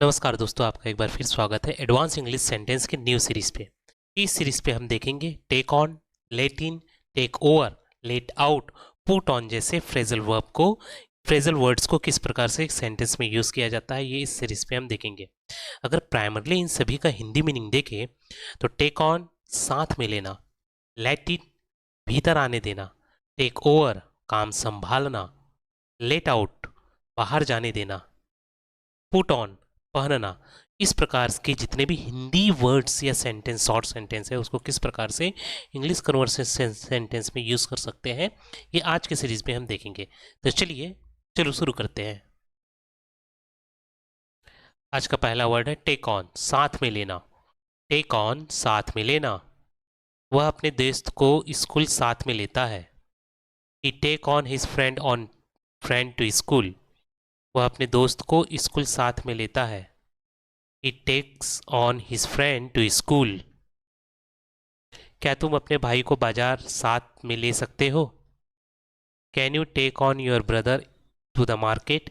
नमस्कार दोस्तों, आपका एक बार फिर स्वागत है एडवांस इंग्लिश सेंटेंस की न्यू सीरीज पे। इस सीरीज पे हम देखेंगे take on, let in, take over, let out, put on जैसे फ्रेजल वर्ड्स को किस प्रकार से एक सेंटेंस में यूज़ किया जाता है, ये इस सीरीज पे हम देखेंगे। अगर प्राइमरली इन सभी का हिंदी मीनिंग देखें तो टेक ऑन साथ में लेना, लेट इन भीतर आने देना, टेक ओवर काम संभालना, लेट आउट बाहर जाने देना, पुट ऑन पहनना। इस प्रकार के जितने भी हिंदी वर्ड्स या सेंटेंस, शॉर्ट सेंटेंस है, उसको किस प्रकार से इंग्लिश कन्वर्सेशन सेंटेंस में यूज़ कर सकते हैं, ये आज के सीरीज में हम देखेंगे। तो चलो शुरू करते हैं। आज का पहला वर्ड है टेक ऑन, साथ में लेना। टेक ऑन साथ में लेना। वह अपने दोस्त को स्कूल साथ में लेता है। He take on his friend to school. वह अपने दोस्त को स्कूल साथ में लेता है। He takes on his friend to school. क्या तुम अपने भाई को बाजार साथ में ले सकते हो? Can you take on your brother to the market?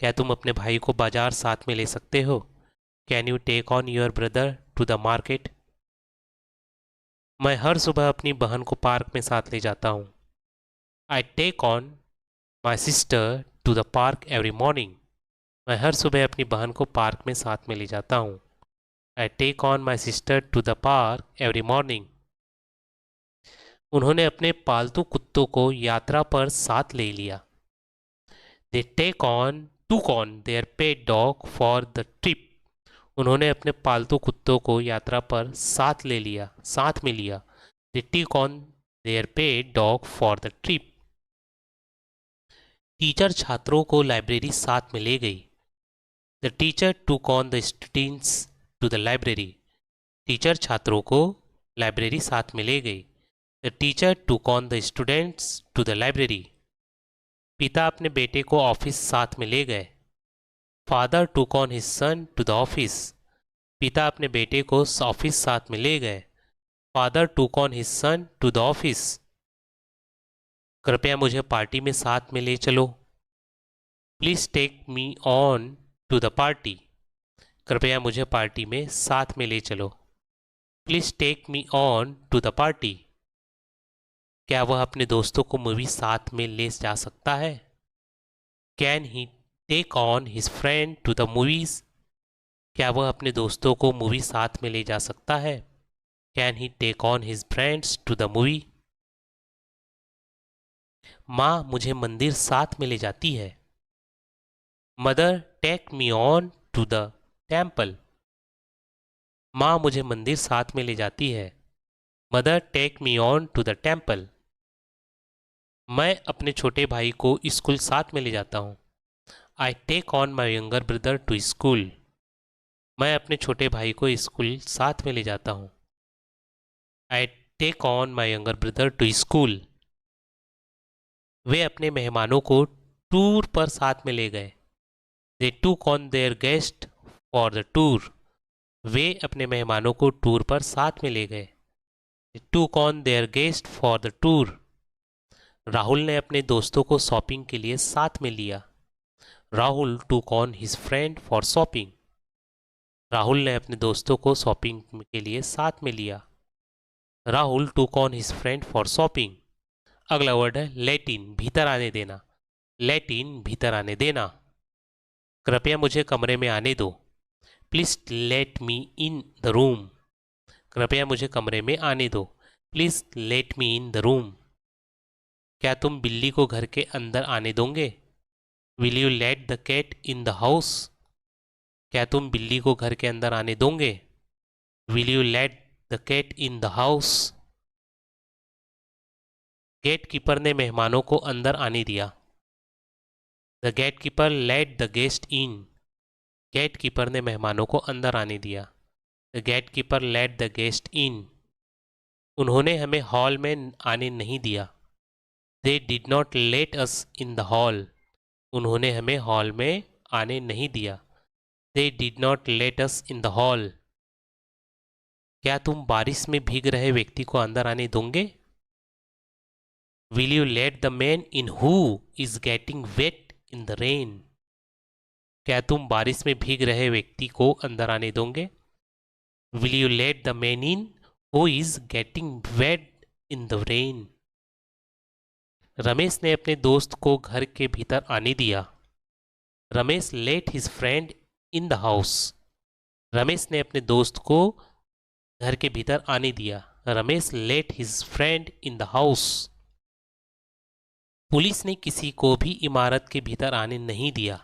क्या तुम अपने भाई को बाजार साथ में ले सकते हो? Can you take on your brother to the market? मैं हर सुबह अपनी बहन को पार्क में साथ ले जाता हूँ। I take on my sister to the park every morning. मैं हर सुबह अपनी बहन को पार्क में साथ में ले जाता हूँ। I take on my sister to the park every morning. उन्होंने अपने पालतू कुत्तों को यात्रा पर साथ ले लिया। They took on their pet dog for the trip. उन्होंने अपने पालतू कुत्तों को यात्रा पर साथ में लिया। They took on their pet dog for the trip. Teacher छात्रों को लाइब्रेरी साथ में ले गई। The teacher took on the students to the library. Teacher छात्रों को लाइब्रेरी साथ में ले गई। The teacher took on the students to the library. पिता अपने बेटे को ऑफिस साथ में ले गए। Father took on his son to the office. पिता अपने बेटे को ऑफिस साथ में ले गए। Father took on his son to the office. कृपया मुझे पार्टी में साथ में ले चलो। Please take me on to the party. कृपया मुझे पार्टी में साथ में ले चलो। Please take me on to the party. क्या वह अपने दोस्तों को मूवी साथ में ले जा सकता है? Can he take on his friend to the movies? क्या वह अपने दोस्तों को मूवी साथ में ले जा सकता है? Can he take on his friends to the movie? माँ मुझे मंदिर साथ में ले जाती है। Mother take me on to the temple. माँ मुझे मंदिर साथ में ले जाती है। Mother take me on to the temple. मैं अपने छोटे भाई को स्कूल साथ में ले जाता हूँ। I take on my younger brother to school. मैं अपने छोटे भाई को स्कूल साथ में ले जाता हूँ। I take on my younger brother to school. वे अपने मेहमानों को टूर पर साथ में ले गए। They took on their guest for the tour. वे अपने मेहमानों को टूर पर साथ में ले गए। They took on their guest for the tour. Rahul ने अपने दोस्तों को शॉपिंग के लिए साथ में लिया। राहुल टूक on his friend for shopping. Rahul ने अपने दोस्तों को शॉपिंग के लिए साथ में लिया। राहुल टूक on his friend for shopping. अगला वर्ड है लेट इन, भीतर आने देना। लेट इन भीतर आने देना। कृपया मुझे कमरे में आने दो। Please let me in the room. कृपया मुझे कमरे में आने दो। Please let me in the room. क्या तुम बिल्ली को घर के अंदर आने दोगे? Will you let the cat in the house? क्या तुम बिल्ली को घर के अंदर आने दोगे? Will you let the cat in the house? Gate keeper ने मेहमानों को अंदर आने दिया। The gate keeper let the guest इन। गेट कीपर ने मेहमानों को अंदर आने दिया। The gate keeper let the guest in. उन्होंने हमें हॉल में आने नहीं दिया। They did not let us in the hall. उन्होंने हमें हॉल में आने नहीं दिया। They did not let us in the hall. क्या तुम बारिश में भीग रहे व्यक्ति को अंदर आने दोगे? Will you let the man in who is getting wait in the rain? क्या तुम बारिश में भीग रहे व्यक्ति को अंदर आने दोगे? Will you let the man in who is getting wait in the rain? Ramesh ने अपने दोस्त को घर के भीतर आने दिया। Ramesh late his friend in the house. Ramesh ने अपने दोस्त को घर के भीतर आने दिया। Ramesh late his friend in the house. Police ने किसी को भी इमारत के भीतर आने नहीं दिया।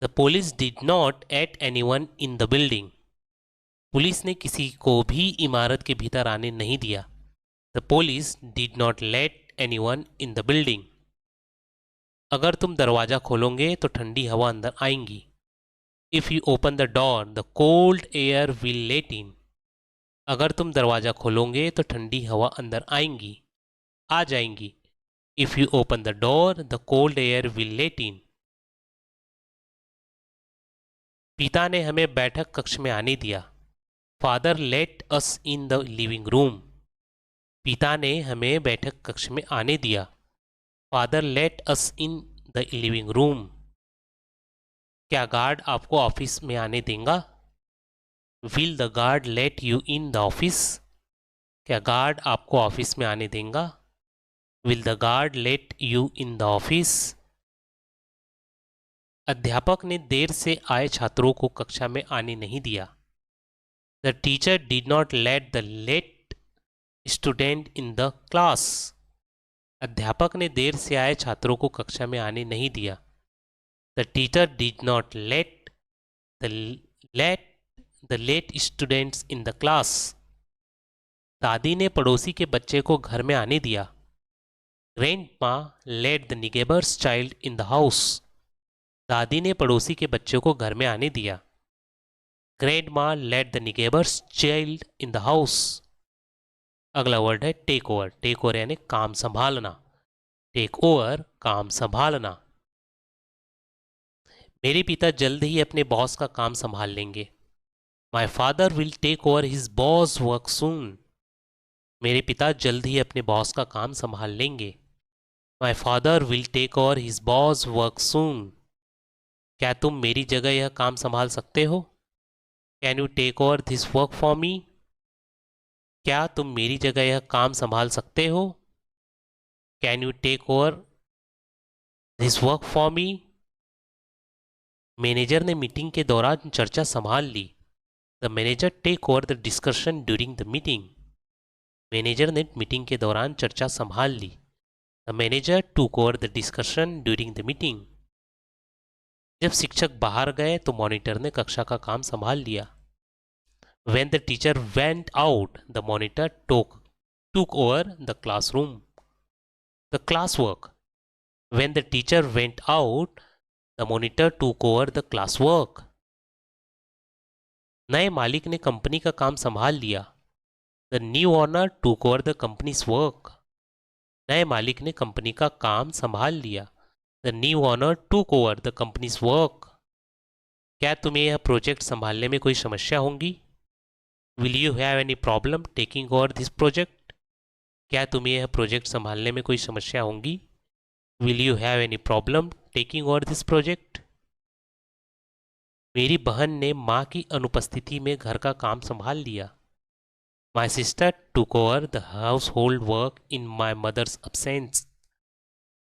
The police did not at anyone in the building. Police ने किसी को भी इमारत के भीतर आने नहीं दिया। The police did not let anyone in the building. अगर तुम दरवाज़ा खोलोगे तो ठंडी हवा अंदर आएंगी। If you open the door the cold air will let in. अगर तुम दरवाज़ा खोलोगे तो ठंडी हवा अंदर आएंगी, आ जाएंगी। If you open the door the cold air will let in. पिता ने हमें बैठक कक्ष में आने दिया। Father let us in the living room. पिता ने हमें बैठक कक्ष में आने दिया। Father let us in the living room. क्या गार्ड आपको ऑफिस में आने देगा? Will the guard let you in the office? क्या गार्ड आपको ऑफिस में आने देगा? Will the guard let you in the office? अध्यापक ने देर से आए छात्रों को कक्षा में आने नहीं दिया। The teacher did not let the late student in the class. अध्यापक ने देर से आए छात्रों को कक्षा में आने नहीं दिया। The teacher did not let the late students in the class. दादी ने पड़ोसी के बच्चे को घर में आने दिया। Grandma let the neighbour's child in the house. दादी ने पड़ोसी के बच्चे को घर में आने दिया। Grandma let the neighbour's child in the house. अगला वर्ड है टेक ओवर। टेक ओवर यानी काम संभालना। टेक ओवर काम संभालना। मेरे पिता जल्द ही अपने बॉस का काम संभाल लेंगे। My father will take over his boss work soon. मेरे पिता जल्द ही अपने बॉस का काम संभाल लेंगे। My father will take over his boss work soon. क्या तुम मेरी जगह यह काम संभाल सकते हो? Can you take over this work for me? क्या तुम मेरी जगह यह काम संभाल सकते हो? Can you take over this work for me? Manager ने मीटिंग के दौरान चर्चा संभाल ली। The manager take over the discussion during the meeting. Manager ने मीटिंग के दौरान चर्चा संभाल ली। The manager took over the discussion during the meeting. जब शिक्षक बाहर गए तो मॉनिटर ने कक्षा का काम संभाल लिया। When the teacher went out, the monitor took over the classroom. The classwork. When the teacher went out, the monitor took over the classwork. नए मालिक ने कंपनी का काम संभाल लिया। The new owner took over the company's work. नए मालिक ने कंपनी का काम संभाल लिया। The new owner took over the company's work. क्या तुम्हें यह प्रोजेक्ट संभालने में कोई समस्या होगी? Will you have any problem taking over this project? क्या तुम्हें यह प्रोजेक्ट संभालने में कोई समस्या होगी? Will you have any problem taking over this project? मेरी बहन ने माँ की अनुपस्थिति में घर का काम संभाल लिया। My sister took over the household work in my mother's absence.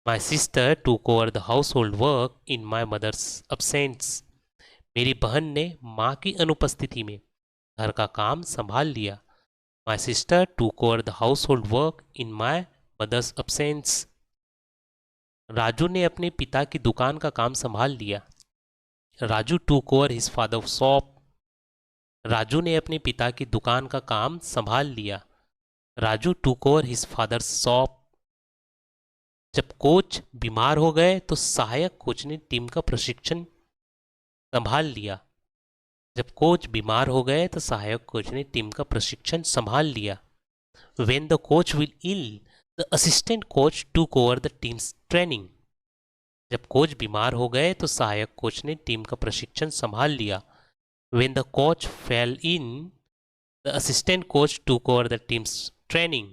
My sister took over the household work in my mother's absence. मेरी बहन ने माँ की अनुपस्थिति में घर का काम संभाल लिया। My sister took over the household work in my mother's absence. Raju ने अपने पिता की दुकान का काम संभाल लिया। Raju took over his father's shop. Raju ने अपने पिता की दुकान का काम संभाल लिया। Raju took over his father's shop. जब कोच बीमार हो गए तो सहायक कोच ने टीम का प्रशिक्षण संभाल लिया। जब कोच बीमार हो गए तो सहायक कोच ने टीम का प्रशिक्षण संभाल लिया। When the coach will ill, the assistant coach took over the team's training. जब कोच बीमार हो गए तो सहायक कोच ने टीम का प्रशिक्षण संभाल लिया। When the coach fell in, the assistant coach took over the team's training.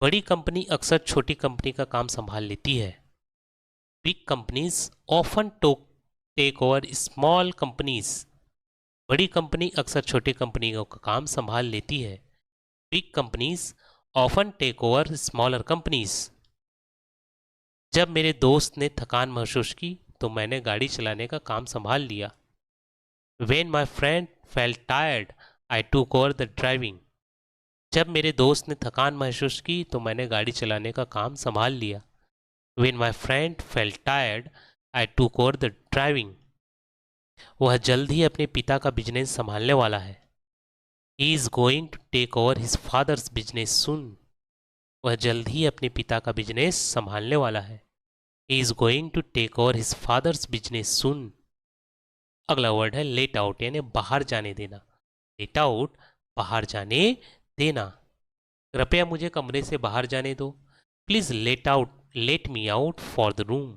बड़ी कंपनी अक्सर छोटी कंपनी का काम संभाल लेती है। Big companies often take over small companies. बड़ी कंपनी अक्सर छोटी कंपनियों का काम संभाल लेती है। Big companies often take over smaller companies. जब मेरे दोस्त ने थकान महसूस की तो मैंने गाड़ी चलाने का काम संभाल लिया। When my friend felt tired, I took over the driving. जब मेरे दोस्त ने थकान महसूस की तो मैंने गाड़ी चलाने का काम संभाल लिया। When my friend felt tired, I took over the driving. वह जल्द ही अपने पिता का बिजनेस संभालने वाला है। He is going to take over his father's business soon. वह जल्द ही अपने पिता का बिजनेस संभालने वाला है। He is going to take over his father's business soon. अगला वर्ड है लेट आउट, यानी बाहर जाने देना। लेट आउट, बाहर जाने देना। कृपया मुझे कमरे से बाहर जाने दो। Please let me out for the room.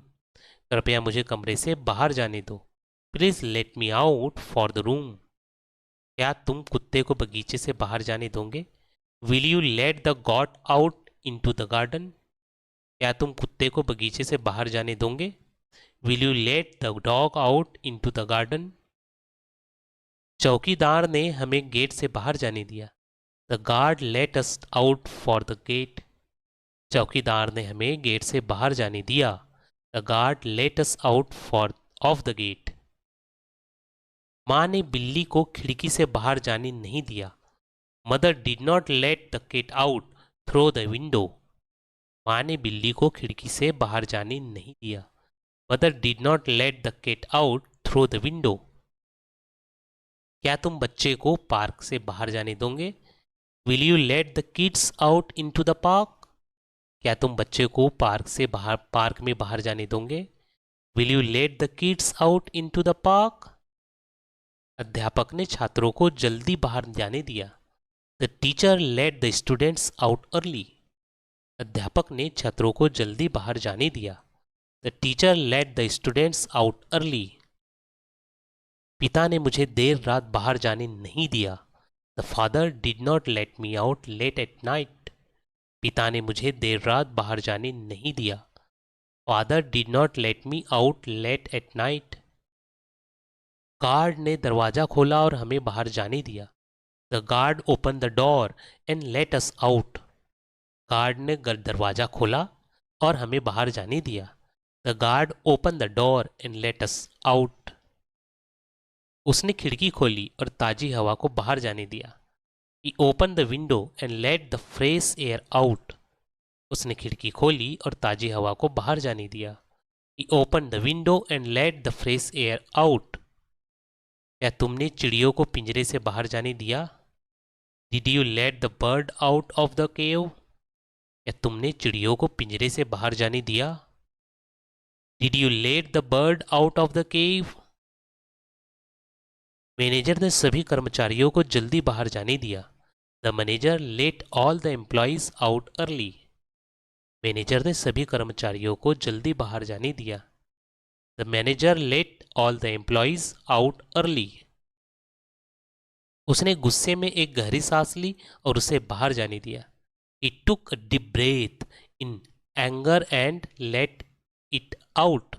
कृपया मुझे कमरे से बाहर जाने दो। Please let me out for the room. क्या तुम कुत्ते को बगीचे से बाहर जाने दोगे? Will you let the god out in to the garden. क्या तुम कुत्ते को बगीचे से बाहर जाने दोगे? Will you let the dog out in to the garden. चौकीदार ने हमें गेट से बाहर जाने दिया। The guard let us out for the gate. चौकीदार ने हमें गेट से बाहर जाने दिया। The guard let us out for off the gate. माँ ने बिल्ली को खिड़की से बाहर जाने नहीं दिया। Mother did not let the cat out through the window. माँ ने बिल्ली को खिड़की से बाहर जाने नहीं दिया। Mother did not let the cat out through the window. क्या तुम बच्चे को पार्क से बाहर जाने दोगे? Will you let the kids out in to the park. क्या तुम बच्चे को पार्क में बाहर जाने दोगे? Will you let the kids out in to the park. अध्यापक ने छात्रों को जल्दी बाहर जाने दिया। The teacher let the students out early. अध्यापक ने छात्रों को जल्दी बाहर जाने दिया। The teacher let the students out early. पिता ने मुझे देर रात बाहर जाने नहीं दिया। The father did not let me out late at night. पिता ने मुझे देर रात बाहर जाने नहीं दिया। Father did not let me out late at night. Guard ने दरवाजा खोला और हमें बाहर जाने दिया। The guard open the door and let us out. Guard ने दरवाजा खोला और हमें बाहर जाने दिया। The guard open the door and let us out. उसने खिड़की खोली और ताजी हवा को बाहर जाने दिया। He opened the window and let the fresh air out. उसने खिड़की खोली और ताजी हवा को बाहर जाने दिया। He opened the window and let the fresh air out. क्या तुमने चिड़ियों को पिंजरे से बाहर जाने दिया? Did you let the bird out of the cave? क्या तुमने चिड़ियों को पिंजरे से बाहर जाने दिया? Did you let the bird out of the cave? Manager ने सभी कर्मचारियों को जल्दी बाहर जाने दिया। The manager let all the employees out early. Manager ने सभी कर्मचारियों को जल्दी बाहर जाने दिया। The manager let all the employees out early. उसने गुस्से में एक गहरी सांस ली और उसे बाहर जाने दिया। He took a deep breath in anger and let it out.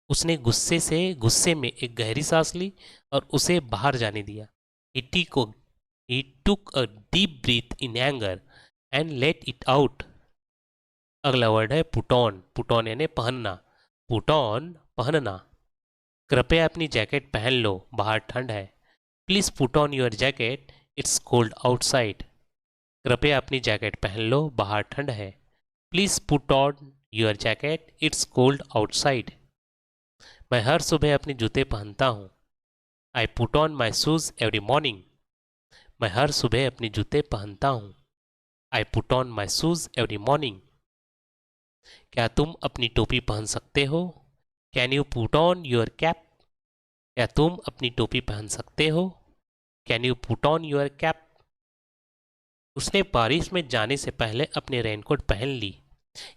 उसने गुस्से में एक गहरी सांस ली और उसे बाहर जाने दिया। He took a deep breath in anger and let it out. अगला वर्ड है पुट ऑन। पुट ऑन यानी पहनना। पुट ऑन, पहनना। कृपया अपनी जैकेट पहन लो, बाहर ठंड है। Please put on your jacket, it's cold outside. कृपया अपनी जैकेट पहन लो, बाहर ठंड है। Please put on your jacket, it's cold outside. मैं हर सुबह अपने जूते पहनता हूँ। I put on my shoes every morning. मैं हर सुबह अपने जूते पहनता हूँ। I put on my shoes every morning. क्या तुम अपनी टोपी पहन सकते हो? Can you put on your cap. क्या तुम अपनी टोपी पहन सकते हो? Can you put on your cap. उसने बारिश में जाने से पहले अपने रेनकोट पहन ली।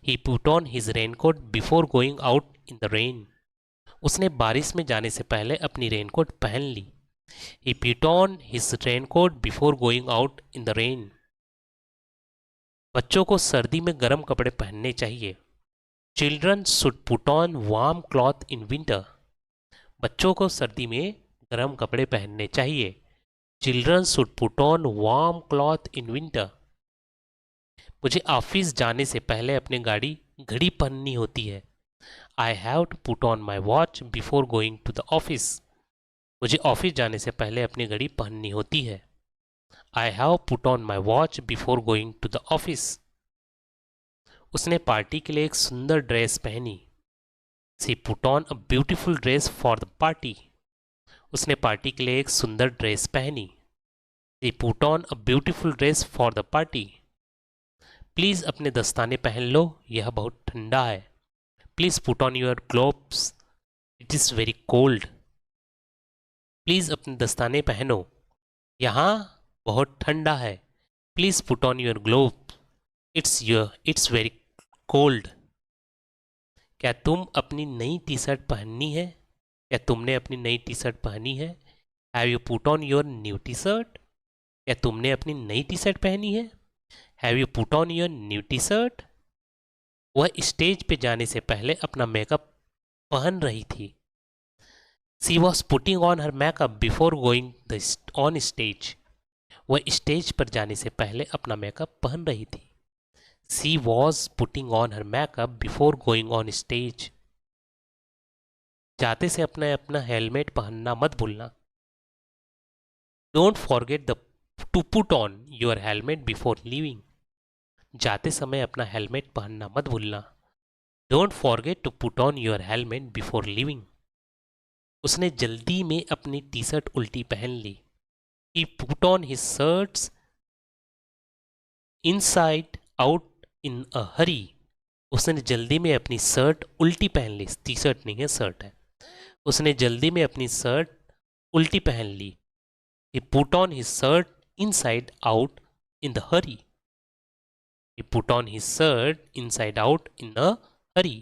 He put on his raincoat before going out in the rain. उसने बारिश में जाने से पहले अपनी रेनकोट पहन ली। He put on his raincoat before going out in the rain. बच्चों को सर्दी में गर्म कपड़े पहनने चाहिए। Children should put on warm cloth in winter. बच्चों को सर्दी में गर्म कपड़े पहनने चाहिए। Children should put on warm cloth in winter. मुझे ऑफिस जाने से पहले अपनी घड़ी पहननी होती है। I have to put on my watch before going to the office. मुझे ऑफिस जाने से पहले अपनी घड़ी पहननी होती है। I have put on my watch before going to the office. उसने पार्टी के लिए एक सुंदर ड्रेस पहनी। She put on a beautiful dress for the party. उसने पार्टी के लिए एक सुंदर ड्रेस पहनी। She put on a beautiful dress for the party. Please अपने दस्ताने पहन लो, यह बहुत ठंडा है। Please put on your gloves, it is very cold. Please अपने दस्ताने पहनो, यहाँ बहुत ठंडा है। Please put on your glove, it's very cold. क्या तुम अपनी नई टी शर्ट पहननी है? क्या तुमने अपनी नई टी शर्ट पहनी है? Have you put on your new T shirt? क्या तुमने अपनी नई टी शर्ट पहनी है? Have you put on your new T shirt? वह स्टेज पे जाने से पहले अपना मेकअप पहन रही थी। She was putting on her makeup before going on stage. वह स्टेज पर जाने से पहले अपना मेकअप पहन रही थी। She was putting on her makeup before going on stage. जाते से अपना हेलमेट पहनना मत भूलना। Don't forget to put on your helmet before leaving. जाते समय अपना हेलमेट पहनना मत भूलना। Don't forget to put on your helmet before leaving. उसने जल्दी में अपनी टी शर्ट उल्टी पहन ली। He put on his shirts inside out in a hurry. उसने जल्दी में अपनी शर्ट उल्टी पहन ली। टी शर्ट नहीं है, शर्ट है। उसने जल्दी में अपनी शर्ट उल्टी पहन ली। He put on his shirt inside out in the hurry. He put on his shirt inside out in a hurry.